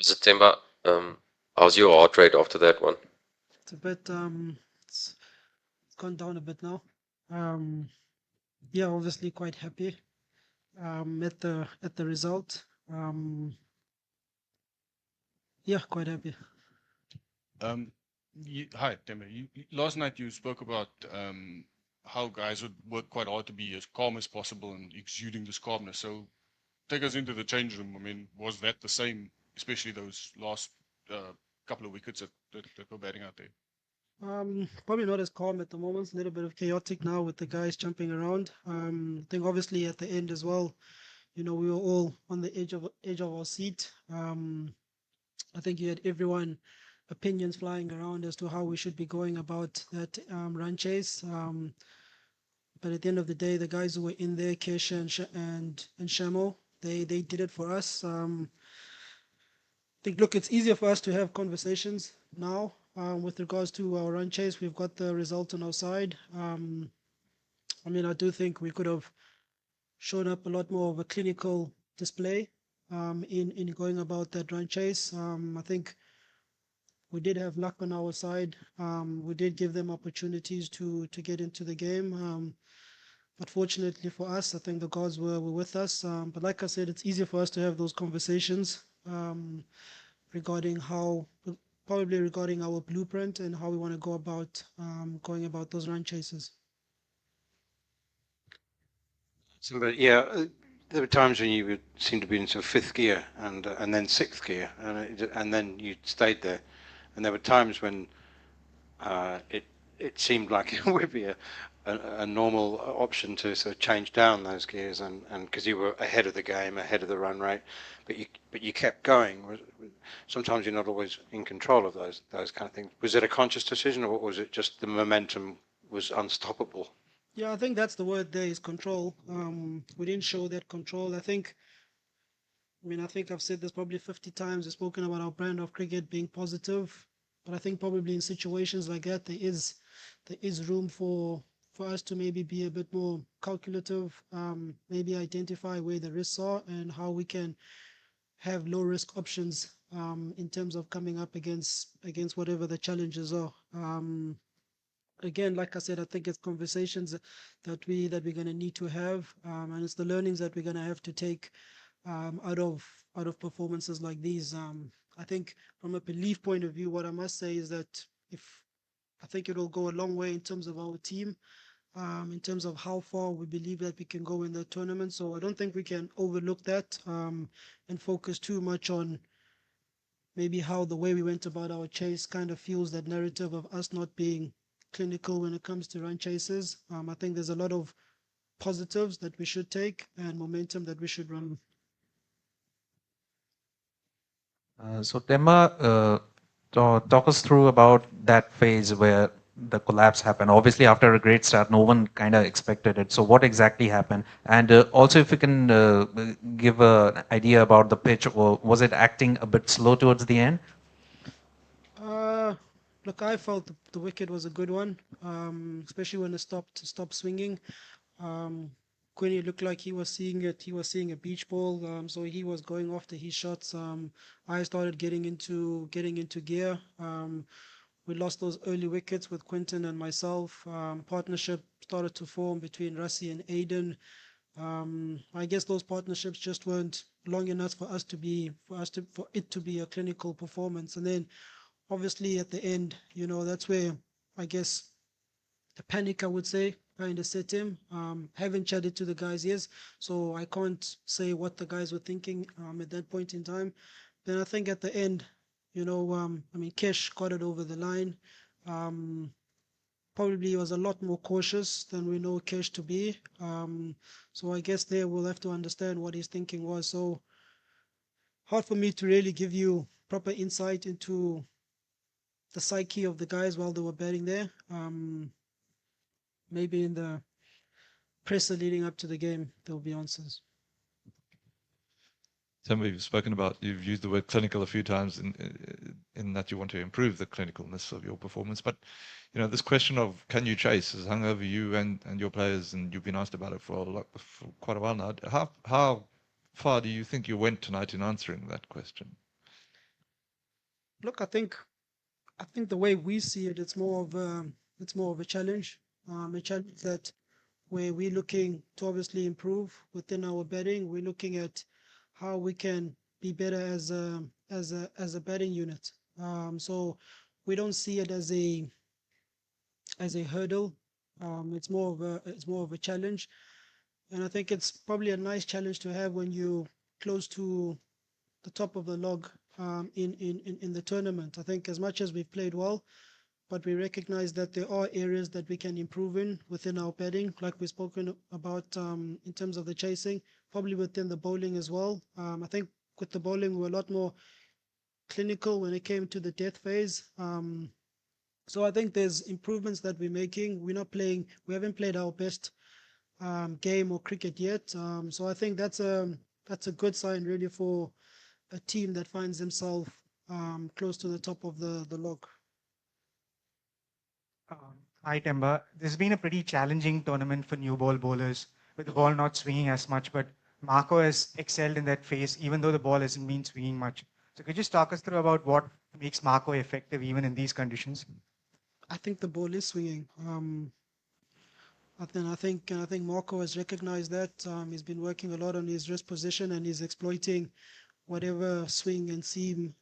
September, how's your heart rate after that one? It's a bit it's gone down a bit now. Um, yeah, obviously quite happy at the result. Yeah, quite happy. Um, Hi, Temba. Last night you spoke about how guys would work quite hard to be as calm as possible and exuding this calmness. So take us into the change room. I mean, was that the same, especially those last couple of wickets that were batting out there? Probably not as calm at the moment. A little bit of chaotic now with the guys jumping around. I think obviously at the end as well, we were all on the edge of our seat. I think you had everyone opinions flying around as to how we should be going about that run chase. But at the end of the day, the guys who were in there, Kesha and Shamo, they did it for us. I think, look, it's easier for us to have conversations now with regards to our run chase. We've got the result on our side. I mean, I do think we could have shown up a lot more of a clinical display in going about that run chase. I think we did have luck on our side. We did give them opportunities to get into the game. But fortunately for us, I think the gods were with us. But like I said, it's easier for us to have those conversations regarding how, probably regarding our blueprint and how we want to go about going about those run chases. But yeah, there were times when you would seem to be in sort of fifth gear and then sixth gear, and then you stayed there. And there were times when it seemed like it would be a normal option to sort of change down those gears, and because you were ahead of the game, ahead of the run rate, but you kept going. Sometimes you're not always in control of those kind of things. Was it a conscious decision, or was it just the momentum was unstoppable? Yeah, I think that's the word there is control. We didn't show that control. I think I've said this probably 50 times. I've spoken about our brand of cricket being positive, but I think probably in situations like that, there is room for us to maybe be a bit more calculative, maybe identify where the risks are and how we can have low risk options in terms of coming up against whatever the challenges are. Again, like I said, I think it's conversations that we're going to need to have, and it's the learnings that we're going to have to take out of performances like these. I think from a belief point of view, what I must say is that if I think it will go a long way in terms of our team, in terms of how far we believe that we can go in the tournament. So I don't think we can overlook that and focus too much on maybe how the way we went about our chase kind of fuels that narrative of us not being clinical when it comes to run chases. I think there's a lot of positives that we should take and momentum that we should run. So Tema, talk us through about that phase where the collapse happened. Obviously, after a great start, no one kind of expected it. So what exactly happened? And also, if you can give an idea about the pitch, or was it acting a bit slow towards the end? Uh, Look, I felt the wicket was a good one, especially when it stopped swinging. Um, Quinny looked like he was seeing it. He was seeing a beach ball, so he was going after his shots. I started getting into gear. We lost those early wickets with Quinton and myself. Partnership started to form between Rassi and Aiden. I guess those partnerships just weren't long enough for it to be a clinical performance. And then obviously at the end, that's where I guess the panic, I would say, kind of set in. Haven't chatted to the guys yet, so I can't say what the guys were thinking at that point in time. Then I think at the end, Kesh got it over the line. Um, Probably was a lot more cautious than we know Kesh to be. So I guess there we'll have to understand what his thinking was. So hard for me to really give you proper insight into the psyche of the guys while they were batting there. Maybe in the presser leading up to the game, there'll be answers. Tim, you've used the word clinical a few times in that you want to improve the clinicalness of your performance. But, this question of can you chase has hung over you and your players, and you've been asked about it for quite a while now. How far do you think you went tonight in answering that question? Look, I think the way we see it, it's more of a challenge. A challenge that where we're looking to obviously improve within our betting. We're looking at how we can be better as a betting unit. So we don't see it as a hurdle. It's more of a challenge, and I think it's probably a nice challenge to have when you close to the top of the log in the tournament. I think as much as we've played well, but we recognize that there are areas that we can improve in within our betting, like we've spoken about in terms of the chasing, probably within the bowling as well. I think with the bowling, we were a lot more clinical when it came to the death phase. So I think there's improvements that we're making. We haven't played our best game or cricket yet. So I think that's a good sign really for a team that finds themselves close to the top of the log. Hi, Temba. This has been a pretty challenging tournament for new ball bowlers with the ball not swinging as much, but Marco has excelled in that phase, even though the ball hasn't been swinging much. So could you just talk us through about what makes Marco effective even in these conditions? I think the ball is swinging. I think Marco has recognized that. He's been working a lot on his wrist position and he's exploiting whatever swing and seam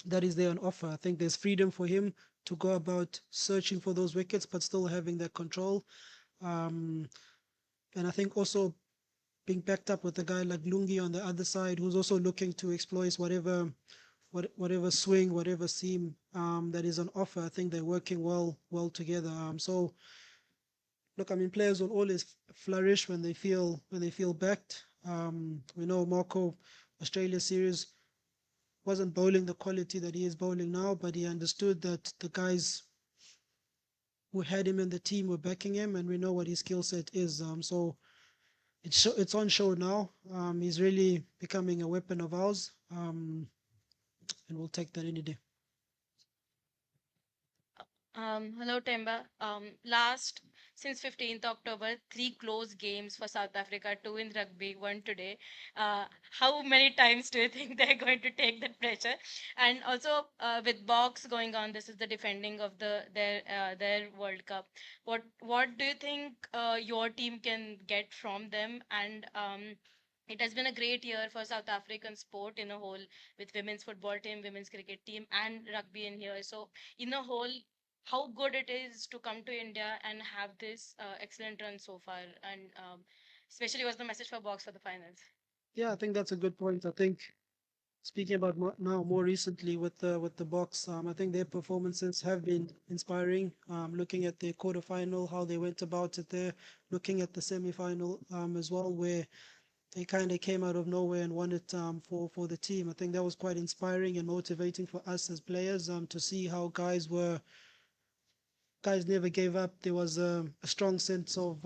that is there on offer. I think there's freedom for him to go about searching for those wickets, but still having that control. Um, and I think also being backed up with a guy like Lungi on the other side, who's also looking to exploit whatever swing, whatever seam that is on offer. I think they're working well together. So look, I mean, players will always flourish when they feel backed. We know Marco, Australia series, wasn't bowling the quality that he is bowling now, but he understood that the guys who had him in the team were backing him, and we know what his skill set is. So it's on show now. He's really becoming a weapon of ours, and we'll take that any day. Hello, Temba. Last since 15th October, 3 close games for South Africa, 2 in rugby, 1 today. How many times do you think they're going to take that pressure? And also, with box going on, this is the defending of their World Cup. What do you think your team can get from them? And it has been a great year for South African sport in a whole, with women's football team, women's cricket team, and rugby in here. So in a whole, how good it is to come to India and have this excellent run so far, and especially what's the message for box for the finals? Yeah, I think that's a good point. I think speaking about more recently with the box, I think their performances have been inspiring. Looking at the quarterfinal, how they went about it there, looking at the semi-final as well, where they kind of came out of nowhere and won it for the team. I think that was quite inspiring and motivating for us as players to see how guys never gave up. There was a strong sense of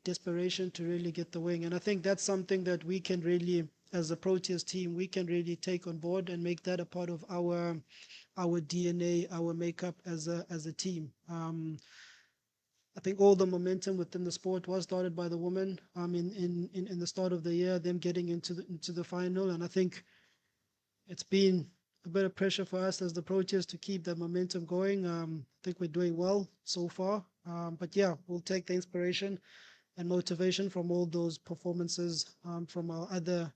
desperation to really get the wing, and I think that's something that we can really, as a Proteas team, we can really take on board and make that a part of our DNA, our makeup as a team. I think all the momentum within the sport was started by the women. In the start of the year, them getting into the final, and I think it's been a bit of pressure for us as the Proteas to keep that momentum going. I think we're doing well so far. But yeah, we'll take the inspiration and motivation from all those performances from our other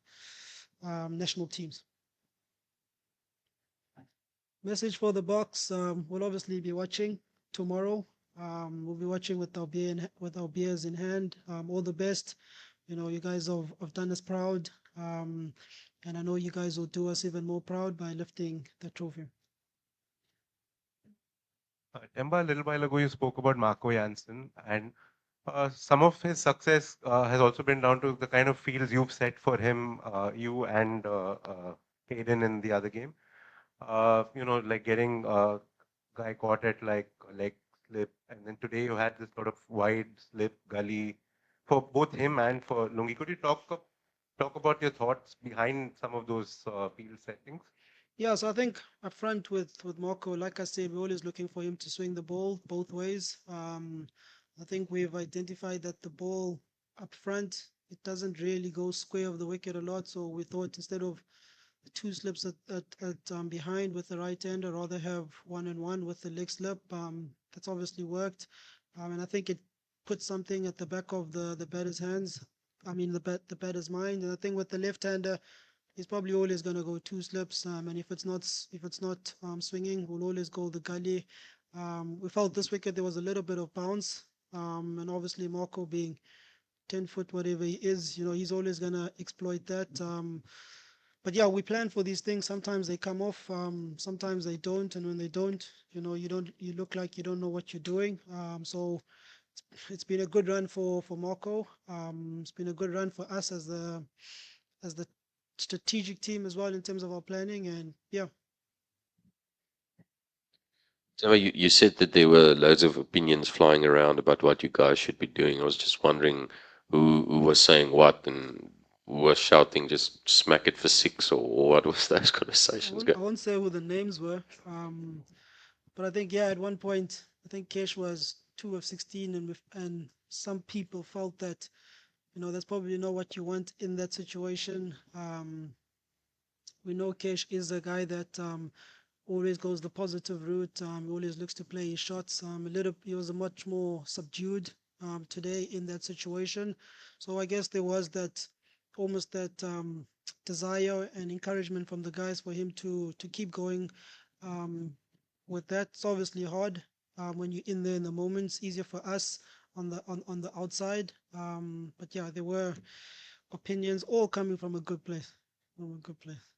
national teams. Message for the box: we'll obviously be watching tomorrow. We'll be watching with our beers in hand. All the best. You guys have done us proud. And I know you guys will do us even more proud by lifting the trophy. Temba, a little while ago, you spoke about Marco Jansen, and some of his success has also been down to the kind of fields you've set for him, you and Hayden in the other game. Like getting a guy caught at like leg slip, and then today you had this sort of wide slip gully for both him and for Lungi. Could you talk about your thoughts behind some of those field settings? Yeah, so I think up front with Marco, like I said, we're always looking for him to swing the ball both ways. I think we've identified that the ball up front, it doesn't really go square of the wicket a lot. So we thought instead of two slips at behind with the right hand, or rather have 1-1 with the leg slip. That's obviously worked, and I think it put something at the back of the batter's hands. I mean the batter's mind. And I think with the left-hander, he's probably always going to go two slips. And if it's not swinging, we'll always go the gully. We felt this wicket there was a little bit of bounce, and obviously Marco being 10 foot whatever he is, he's always going to exploit that. But yeah, we plan for these things. Sometimes they come off, sometimes they don't, and when they don't, you look like you don't know what you're doing. So it's been a good run for Marco. It's been a good run for us as the strategic team as well in terms of our planning. And yeah, So you said that there were loads of opinions flying around about what you guys should be doing. I was just wondering who was saying what and who was shouting just smack it for six, or what was those I conversations won't, I going? won't say who the names were, but I think yeah, at one point I think Kesh was 2 of 16, and some people felt that that's probably not what you want in that situation. We know Kesh is a guy that always goes the positive route. He always looks to play his shots. He was a much more subdued today in that situation. So I guess there was that almost that desire and encouragement from the guys for him to keep going um, with that. It's obviously hard when you're in there in the moment. It's easier for us on the outside. But yeah, there were opinions all coming from a good place. From a good place.